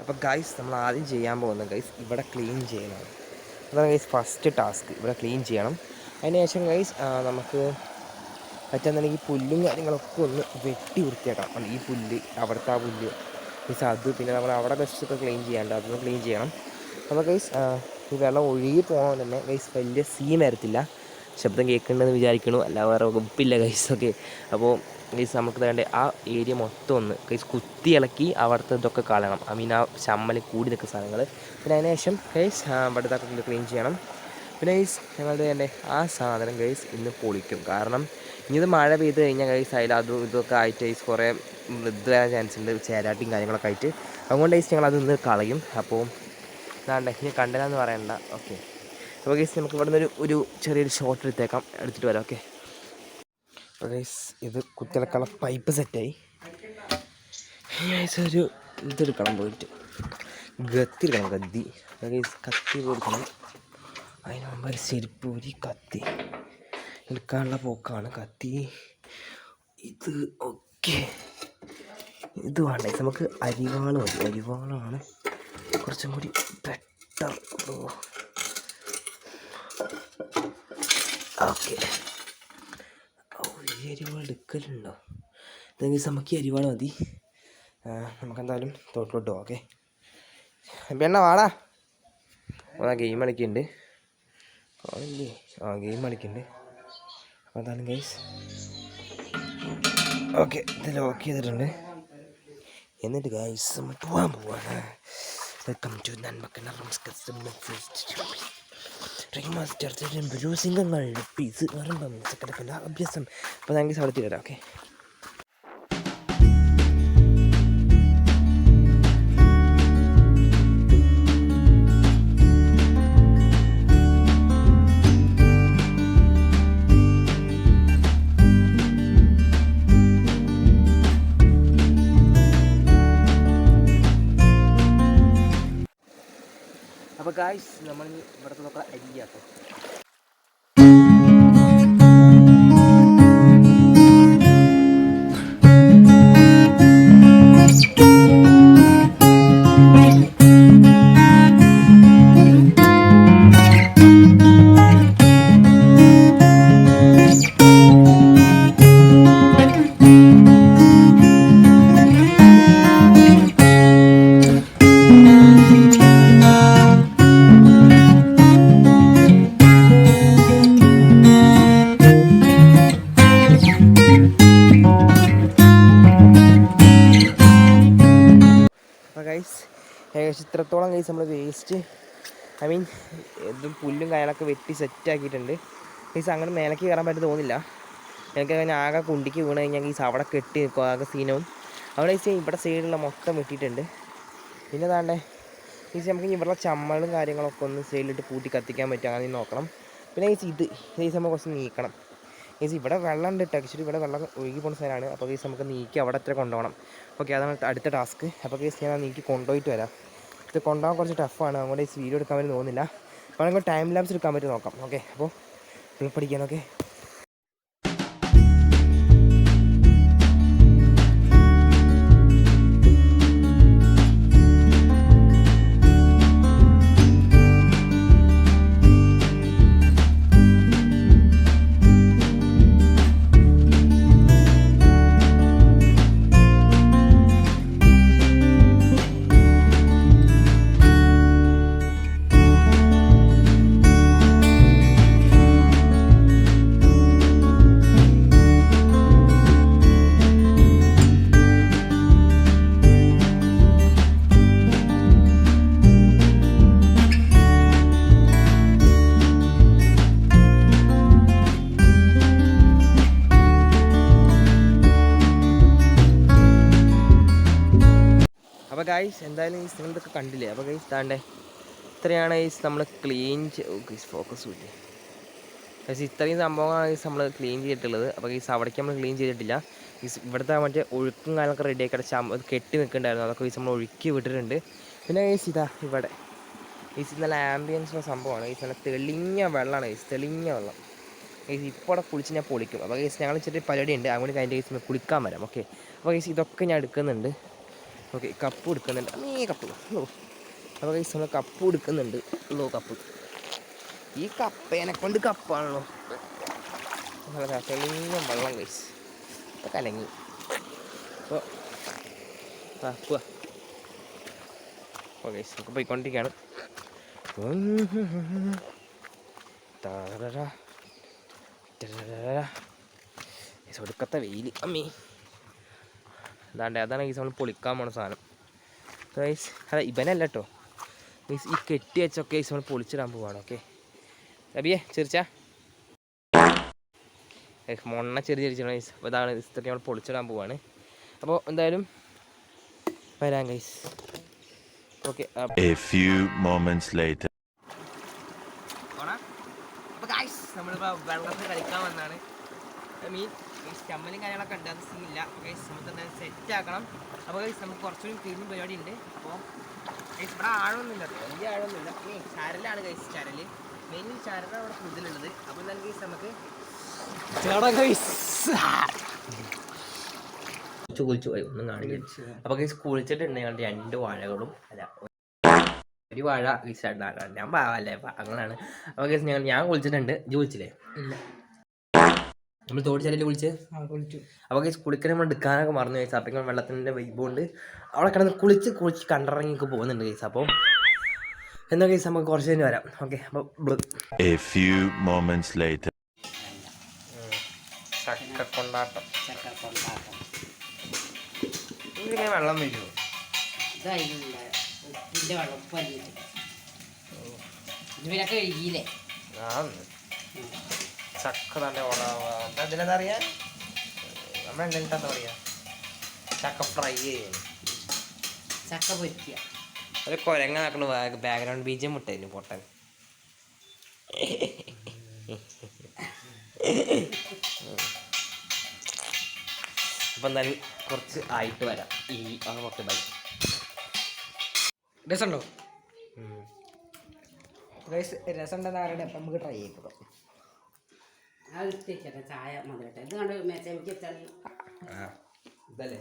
അപ്പോൾ ഗൈസ് നമ്മൾ ആദ്യം ചെയ്യാൻ പോകുന്നത് ഗൈസ് ഇവിടെ ക്ലീൻ ചെയ്യണം. അതാണ് ഗൈസ് ഫസ്റ്റ് ടാസ്ക്. ഇവിടെ ക്ലീൻ ചെയ്യണം. അതിന് ശേഷം ഗൈസ് നമുക്ക് പറ്റുന്നുണ്ടെങ്കിൽ പുല്ലും കാര്യങ്ങളൊക്കെ ഒന്ന് വെട്ടി വൃത്തിയാക്കണം. ഈ പുല്ല്, അവിടുത്തെ ആ പുല്ല് ഗൈസ്, അത് പിന്നെ നമ്മൾ അവിടെ ബെസ്റ്റൊക്കെ ക്ലീൻ ചെയ്യാണ്ട് അതൊന്ന് ക്ലീൻ ചെയ്യണം. അപ്പോൾ ഗൈസ് ഈ വെള്ളം ഒഴുകി പോകാൻ തന്നെ ഗൈസ് വലിയ സീൻ വരത്തില്ല. ശബ്ദം കേൾക്കുന്നുണ്ടെന്ന് വിചാരിക്കണു, അല്ല വേറെ വകുപ്പില്ല ഗൈസ്. ഓക്കെ, അപ്പോൾ ഗൈസ് നമുക്ക് വേണ്ട ആ ഏരിയ മൊത്തം ഒന്ന് ഗൈസ് കുത്തി ഇളക്കി അവിടുത്തെ ഇതൊക്കെ കളയണം. ആ ചമ്മൽ കൂടി നിൽക്കുന്ന സാധനങ്ങൾ. പിന്നെ അതിന് ശേഷം ഗൈസ് ഇവിടുത്തെ ക്ലീൻ ചെയ്യണം. പിന്നെ ഗൈസ് ഞങ്ങളുടെ എൻ്റെ ആ സാധനം ഗൈസ് ഇന്ന് പൊളിക്കും. കാരണം ഇനി ഇത് മഴ പെയ്ത് കഴിഞ്ഞാൽ ഗൈസ് അതിൽ അതും ഇതൊക്കെ ആയിട്ട് ഗൈസ് കുറേ ഇത് വരാൻ ചാൻസ് ഉണ്ട്, ചേരാട്ടിയും കാര്യങ്ങളൊക്കെ ആയിട്ട്. അതുകൊണ്ട് ഗൈസ് ഞങ്ങൾ അതൊന്ന് കളയും. അപ്പോൾ ഇതാണ്ട് ഇനി കണ്ടതെന്ന് പറയണ്ട. ഓക്കെ, അപ്പോൾ ഗൈസ് നമുക്ക് ഇവിടെ നിന്ന് ഒരു ചെറിയൊരു ഷോട്ട് എടുത്തിട്ട് വരാം. ഓക്കെ, അപ്പോൾ ഗൈസ് ഇത് കുത്തിളക്കുള്ള പൈപ്പ് സെറ്റായി. ഗൈസ് ഒരു ഇതെടുക്കണം, പോയിട്ട് ഗത്തി എടുക്കണം. ഗൈസ് കത്തി കൊടുക്കണം. അതിന് മുമ്പ് ഒരു ചെരുപ്പ്, ഒരു കത്തി എടുക്കാനുള്ള പോക്കാണ് കത്തി ഇത്. ഓക്കെ, ഇത് വേണ്ട നമുക്ക് അരിവാൾ മതി. അരിവാളാണ് കുറച്ചും കൂടി ബെറ്റർ. ഓക്കെ, ഈ അരിവാൾ എടുക്കലുണ്ടോ? ഇതെങ്കിൽ നമുക്ക് ഈ അരിവാൾ മതി. നമുക്കെന്തായാലും തോട്ടിലോട്ട് പോകാം. ഓക്കെ, പെണ്ണ വാടാ. അപ്പോൾ ഗെയിം കളിക്കുന്നുണ്ട്. കാണില്ലേ? ഗെയിം കളിക്കുന്നുണ്ട്. അപ്പോൾ അതാണ് ഗൈസ്. ഓക്കെ, ഇത് ലോക്ക് ചെയ്തിട്ടുണ്ട്. എന്നിട്ട് ഗൈസ് നമ്മൾ പോകാൻ പോവാണ്. വെൽക്കം ടു നന്മക്കണ്ണ സിംഗങ്ങൾ പീസ് അഭ്യാസം. അപ്പോൾ ഞാൻ ഗൈസ് അവിടെ തരാം. ഓക്കെ, അപ്പോൾ ഗായ്സ് നമ്മൾ ഇവിടുത്തെ നോക്കാം അരിയാട്ടോ. ഏകദേശം ഇത്രത്തോളം ഗൈസ് നമ്മൾ വേസ്റ്റ്, ഇതും പുല്ലും കാര്യങ്ങളൊക്കെ വെട്ടി സെറ്റാക്കിയിട്ടുണ്ട് ഗൈസ്. അങ്ങനെ മേലേക്ക് കയറാൻ പറ്റും തോന്നില്ല. എനിക്ക് അങ്ങനെ ആകെ കുണ്ടിക്ക് വീണ് കഴിഞ്ഞാൽ ഗൈസ് അവിടെ കെട്ടി നിൽക്കും, ആകെ സീനവും. അവിടെ ഗൈസ് ഇവിടെ സൈഡിലുള്ള മൊത്തം വെട്ടിയിട്ടുണ്ട്. പിന്നെ അതാണ്ടേ ഗൈസ് നമുക്ക് ഇവിടെ ചമ്മലും കാര്യങ്ങളൊക്കെ ഒന്ന് സൈഡിലിട്ട് പൂട്ടി കത്തിക്കാൻ പറ്റും, അങ്ങനെ നോക്കണം. പിന്നെ ഗൈസ് ഗൈസ് നമ്മൾ കുറച്ച് നീക്കണം ഗൈസ്. ഇവിടെ വെള്ളം ഉണ്ട് കേട്ടോ. ആക്ച്വലി ഇവിടെ വെള്ളം ഒഴുകി പോകുന്ന സ്ഥലമാണ്. അപ്പോൾ ഗൈസ് നമുക്ക് നീക്കി അവിടെ എത്ര കൊണ്ടുപോകണം. ഓക്കെ, അതാണ് അടുത്ത ടാസ്ക്. അപ്പോൾ ഗൈസ് ഞാൻ നീക്കി കൊണ്ടുപോയിട്ട് വരാം. ഇത് കൊണ്ടുപോകാൻ കുറച്ച് ടഫാണ്, അതുകൊണ്ട് ഈ വീഡിയോ എടുക്കാൻ വേണ്ടി തോന്നുന്നില്ല. അപ്പോൾ നമുക്ക് ടൈം ലാപ്സ് എടുക്കാൻ പറ്റും നോക്കാം. ഓക്കെ, അപ്പോൾ പഠിക്കാൻ. ഓക്കെ, അപ്പോൾ ഗൈസ് എന്തായാലും ഈ നിങ്ങളിതൊക്കെ കണ്ടില്ലേ. അപ്പോൾ ഗൈസ് താണ്ടേ ഇത്രയാണ് ഗൈസ് നമ്മൾ ക്ലീൻ ഗൈസ് ഫോക്കസ് കിട്ടി ഗൈസ്. ഇത്രയും സംഭവങ്ങളാണ് ഗൈസ് നമ്മൾ ക്ലീൻ ചെയ്തിട്ടുള്ളത്. അപ്പോൾ ഗൈസ് അവിടേക്ക് നമ്മൾ ക്ലീൻ ചെയ്തിട്ടില്ല ഗൈസ്. ഇവിടുത്തെ മറ്റേ ഒഴുക്കും കാര്യങ്ങളൊക്കെ റെഡിയാക്കി കെട്ടി നിൽക്കുന്നുണ്ടായിരുന്നു, അതൊക്കെ ഗൈസ് നമ്മൾ ഒഴുക്കി വിട്ടിട്ടുണ്ട്. പിന്നെ ഗൈസ് ഇതാ ഇവിടെ ഗൈസ് നല്ല ആംബിയൻസുള്ള സംഭവമാണ് ഗൈസ്. നല്ല തെളിഞ്ഞ വെള്ളമാണ് ഗൈസ്, തെളിഞ്ഞ വെള്ളം ഗൈസ്. ഇപ്പോൾ അവിടെ കുളിച്ച് ഞാൻ പൊളിക്കും. അപ്പോൾ ഗൈസ് ഞങ്ങൾ ചെറിയ പരിപാടി ഉണ്ട്, അതുകൊണ്ട് അതിൻ്റെ ഗൈസ് കുളിക്കാൻ വരാം. ഓക്കെ, അപ്പോൾ ഗൈസ് ഇതൊക്കെ ഞാൻ എടുക്കുന്നുണ്ട്. ഓക്കെ കപ്പ് എടുക്കുന്നുണ്ട് കപ്പ്. അപ്പോൾ ഗൈസ് നമ്മൾ കപ്പ് എടുക്കുന്നുണ്ട്. കപ്പ് ഈ കപ്പേനെ കൊണ്ട് കപ്പാണല്ലോ. തെളിഞ്ഞ വെള്ളം ഗൈസ് ഇപ്പോൾ കലങ്ങി. അപ്പോൾ കപ്പ് ഓ ഗൈസ് നമുക്ക് പോയിക്കൊണ്ടിരിക്കുകയാണ്. ഒടുക്കത്തെ വെയിൽ അമ്മീ അതാണ് ഗൈസ് നമ്മൾ പൊളിക്കാൻ പോണ സാധനം ഗൈസ്. അതെ ഇവനല്ല കേട്ടോ ഗൈസ്, ഈ കെട്ടി വെച്ചൊക്കെ ഗൈസ് നമ്മൾ പൊളിച്ചിടാൻ പോവാണ്. ഓക്കെ അബിയെ ചിരിച്ചാ മൊണ്ണ ചിരിച്ചിരിച്ചു ഗൈസ്. അപ്പോൾ ഇതാണ് ഇതൊക്കെ നമ്മൾ പൊളിച്ചിടാൻ പോവാണ്. അപ്പോൾ എന്തായാലും വരാം ഗൈസ്. ഓക്കെ അപ്പോൾ ഗൈസ് നമ്മളിപ്പോൾ വെള്ളത്തിൽ കളിക്കാൻ വന്നാണ്. മീൻ ചമ്മലും കാര്യങ്ങളൊക്കെ ഉണ്ട്, അത് സീനില്ല. ഗൈസ് നമുക്ക് എന്തായാലും സെറ്റ് ആക്കണം. അപ്പോൾ ഗൈസ് നമുക്ക് കുറച്ചുകൂടി ക്ലീനിങ് പരിപാടി ഉണ്ട്. അപ്പോൾ ഗൈസ് ഇവിടെ ആഴമൊന്നുമില്ല, വലിയ ആഴമൊന്നുമില്ല. ചരലാണ് ഗൈസ്, ചരൽ മെയിൻ ചരലാണ് അവിടെ കൂടുതലുള്ളത്. അപ്പോൾ എന്തായാലും ഗൈസ് നമുക്ക് കുളിച്ചു പോയി ഒന്നും കാണില്ല. അപ്പോൾ ഗൈസ് കുളിച്ചിട്ടുണ്ട് ഞങ്ങൾ 2 വാഴകളും അല്ല ഒരു വാഴ ഗൈസ് ഞാൻ പാവല്ലേ അങ്ങനെയാണ്. അപ്പോൾ ഗൈസ് ഞാൻ കുളിച്ചിട്ടുണ്ട്. ഇജ്ജ് കുളിച്ചില്ലേ? ഇല്ല, നമ്മൾ തോടിച്ചാലല്ലേ കുളിച്ച്. അപ്പോൾ ഗൈസ് കുളിക്കാൻ നമ്മൾ എടുക്കാനൊക്കെ മറന്നു ഗൈസ്. അപ്പം വെള്ളത്തിൻ്റെ വൈബ് കൊണ്ട് അവിടെ കിടന്ന് കുളിച്ച് കണ്ടറങ്ങിയൊക്കെ പോകുന്നുണ്ട് ഗൈസ്. അപ്പോൾ എന്താ ഗൈസ് നമുക്ക് കുറച്ച് കഴിഞ്ഞ് വരാം. ഓക്കെ അപ്പോൾ ചക്കക്കൊണ്ടാട്ടം ഇതിങ്ങനെ വെള്ളം വരുമോ? ചക്ക നല്ല ഓടാവുക അതിലെന്താ അറിയാ, നമ്മളെന്താ പറയാ, ചക്ക ഫ്രൈ ചെയ്യണം, ചക്ക പൊരിക്കുക. ഒരു കൊരങ്ങ നടക്കണ ബാക്ക്ഗ്രൗണ്ട് ബീജം മുട്ടായിരുന്നു പൊട്ടൻ. അപ്പം എന്തായാലും കുറച്ച് ആയിട്ട് വരാം. ഈ ഓക്കെ ബൈ. രസമുണ്ടോ ഗൈസ്? രസം ഉണ്ടെന്ന് അറിയട്ടെ. അപ്പം നമുക്ക് ട്രൈ ചെയ്തോ. ചായ മധുരട്ടെ ഇത് കണ്ട് മെച്ചം ഇതല്ലേ